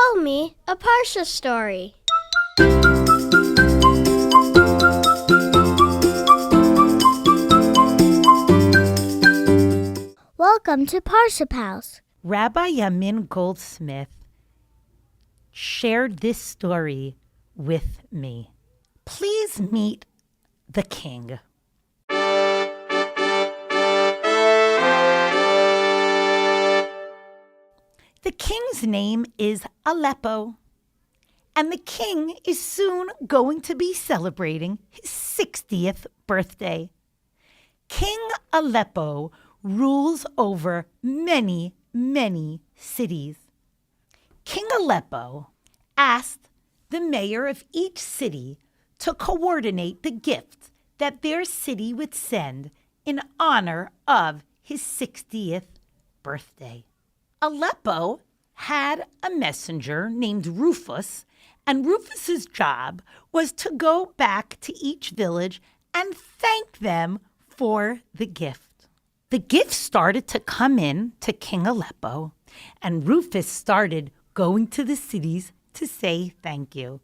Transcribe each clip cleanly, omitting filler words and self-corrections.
Tell me a Parsha story. Welcome to Parsha House. Rabbi Yamin Goldsmith shared this story with me. Please meet the king. The king's name is Aleppo, and the king is soon going to be celebrating his 60th birthday. King Aleppo rules over many, many cities. King Aleppo asked the mayor of each city to coordinate the gifts that their city would send in honor of his 60th birthday. Aleppo had a messenger named Rufus, and Rufus's job was to go back to each village and thank them for the gift. The gifts started to come in to King Aleppo, and Rufus started going to the cities to say thank you.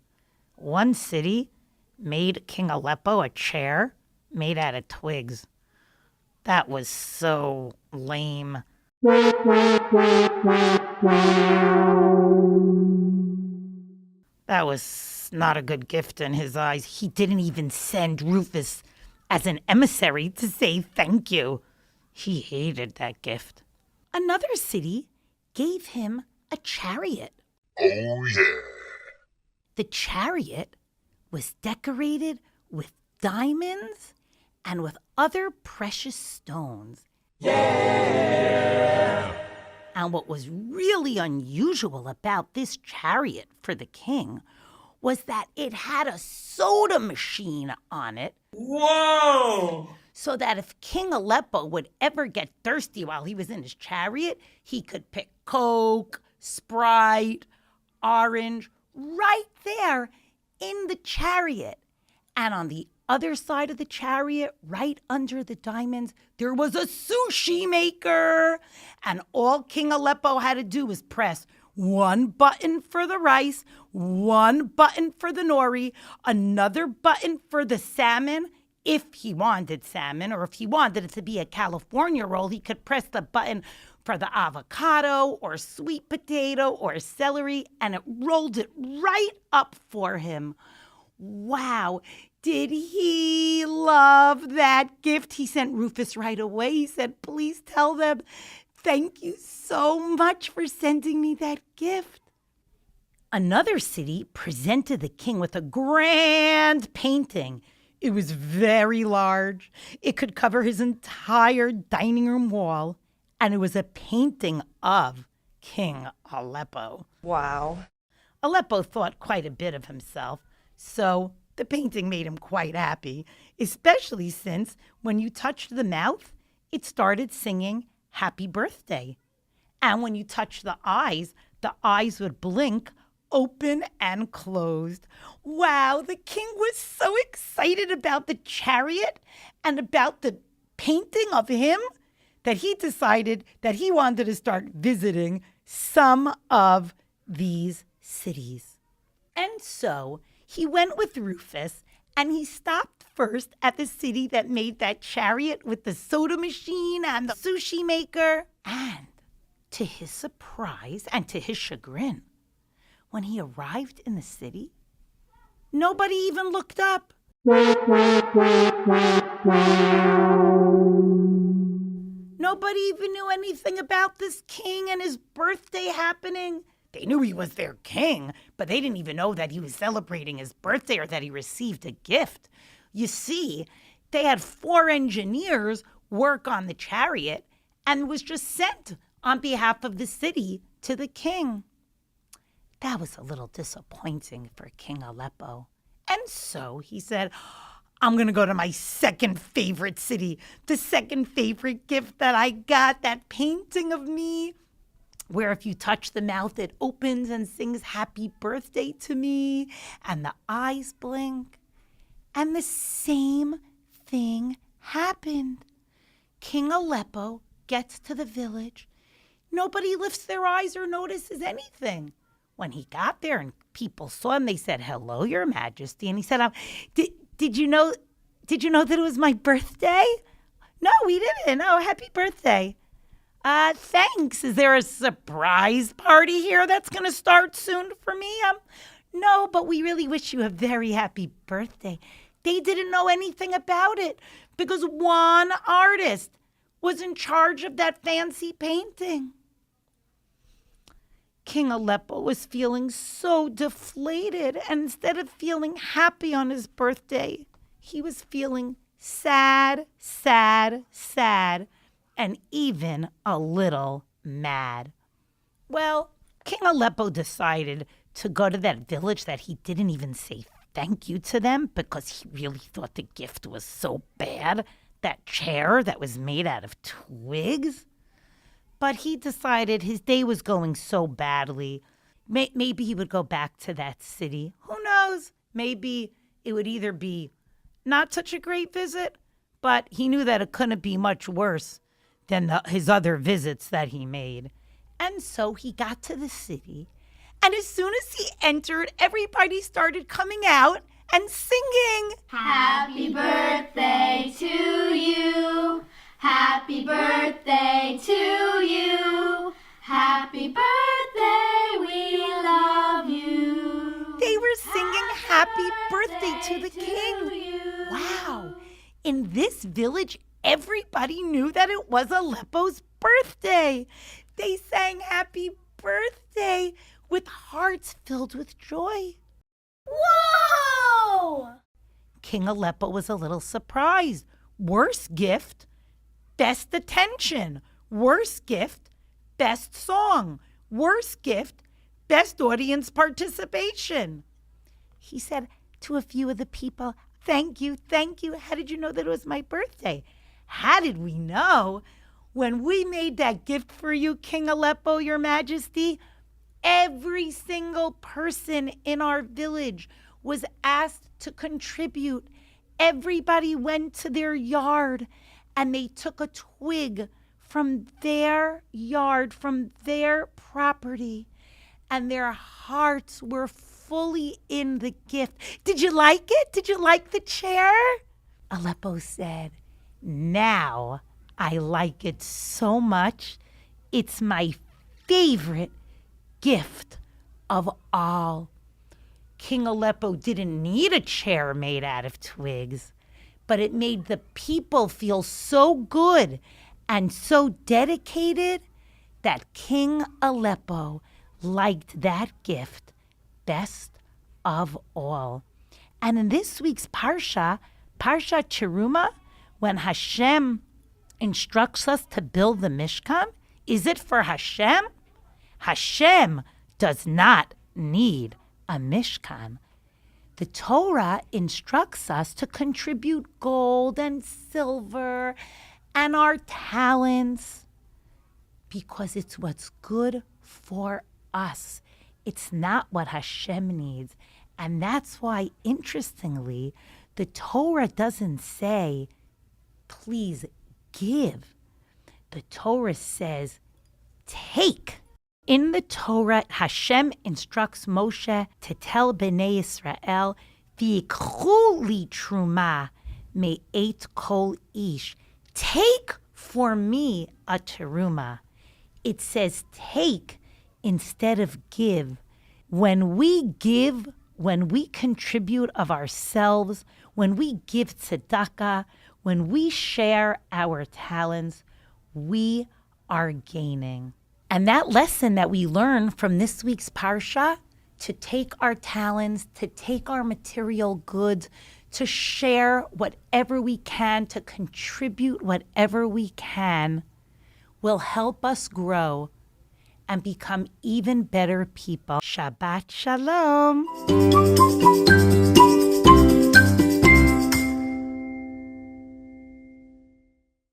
One city made King Aleppo a chair made out of twigs. That was so lame. That was not a good gift in his eyes. He didn't even send Rufus as an emissary to say thank you. He hated that gift. Another city gave him a chariot. Oh, yeah. The chariot was decorated with diamonds and with other precious stones. Yeah! And what was really unusual about this chariot for the king was that it had a soda machine on it. Whoa! So that if King Aleppo would ever get thirsty while he was in his chariot, he could pick Coke, Sprite, orange, right there in the chariot. And on the other side of the chariot, right under the diamonds, there was a sushi maker. And all King Aleppo had to do was press one button for the rice, one button for the nori, another button for the salmon, if he wanted salmon, or if he wanted it to be a California roll, he could press the button for the avocado or sweet potato or celery, and it rolled it right up for him. Wow, did he love that gift? He sent Rufus right away. He said, please tell them, thank you so much for sending me that gift. Another city presented the king with a grand painting. It was very large. It could cover his entire dining room wall, and it was a painting of King Aleppo. Wow. Aleppo thought quite a bit of himself, so the painting made him quite happy, especially since when you touched the mouth, it started singing happy birthday. And when you touched the eyes would blink, open and closed. Wow, the king was so excited about the chariot and about the painting of him that he decided that he wanted to start visiting some of these cities. And so he went with Rufus, and he stopped first at the city that made that chariot with the soda machine and the sushi maker. And to his surprise and to his chagrin, when he arrived in the city, nobody even looked up. Nobody even knew anything about this king and his birthday happening. They knew he was their king, but they didn't even know that he was celebrating his birthday or that he received a gift. You see, they had 4 engineers work on the chariot and was just sent on behalf of the city to the king. That was a little disappointing for King Aleppo. And so he said, I'm going to go to my second favorite city, the second favorite gift that I got, that painting of me, where if you touch the mouth, it opens and sings happy birthday to me, and the eyes blink. And the same thing happened. King Aleppo gets to the village. Nobody lifts their eyes or notices anything. When he got there and people saw him, they said, "Hello, Your Majesty." And he said, did you know that it was my birthday?" "No, we didn't." "Oh, happy birthday." Thanks. Is there a surprise party here that's going to start soon for me?" "No, but we really wish you a very happy birthday." They didn't know anything about it because one artist was in charge of that fancy painting. King Aleppo was feeling so deflated, and instead of feeling happy on his birthday, he was feeling sad, sad, sad, and even a little mad. Well, King Aleppo decided to go to that village that he didn't even say thank you to them because he really thought the gift was so bad, that chair that was made out of twigs. But he decided his day was going so badly, maybe he would go back to that city. Who knows? Maybe it would either be not such a great visit, but he knew that it couldn't be much worse than his other visits that he made. And so he got to the city, and as soon as he entered, everybody started coming out and singing, "Happy birthday to you. Happy birthday to you. Happy birthday, we love you." They were singing happy birthday to the king. Wow. In this village, everybody knew that it was Aleppo's birthday. They sang happy birthday with hearts filled with joy. Whoa! King Aleppo was a little surprised. Worst gift, best attention. Worst gift, best song. Worst gift, best audience participation. He said to a few of the people, "Thank you, thank you. How did you know that it was my birthday?" "How did we know? When we made that gift for you, King Aleppo, Your Majesty, every single person in our village was asked to contribute. Everybody went to their yard and they took a twig from their yard, from their property, and their hearts were fully in the gift. Did you like it? Did you like the chair?" Aleppo said, "Now I like it so much. It's my favorite gift of all." King Aleppo didn't need a chair made out of twigs, but it made the people feel so good and so dedicated that King Aleppo liked that gift best of all. And in this week's Parsha, Parashat Terumah, when Hashem instructs us to build the Mishkan, is it for Hashem? Hashem does not need a Mishkan. The Torah instructs us to contribute gold and silver and our talents because it's what's good for us. It's not what Hashem needs. And that's why, interestingly, the Torah doesn't say, please give. The Torah says, take. In the Torah, Hashem instructs Moshe to tell Bnei Israel, V'yikchu li truma me'et kol ish. Take for me a terumah. It says take instead of give. When we give, when we contribute of ourselves, when we give tzedakah, when we share our talents, we are gaining. And that lesson that we learn from this week's Parsha, to take our talents, to take our material goods, to share whatever we can, to contribute whatever we can, will help us grow and become even better people. Shabbat Shalom.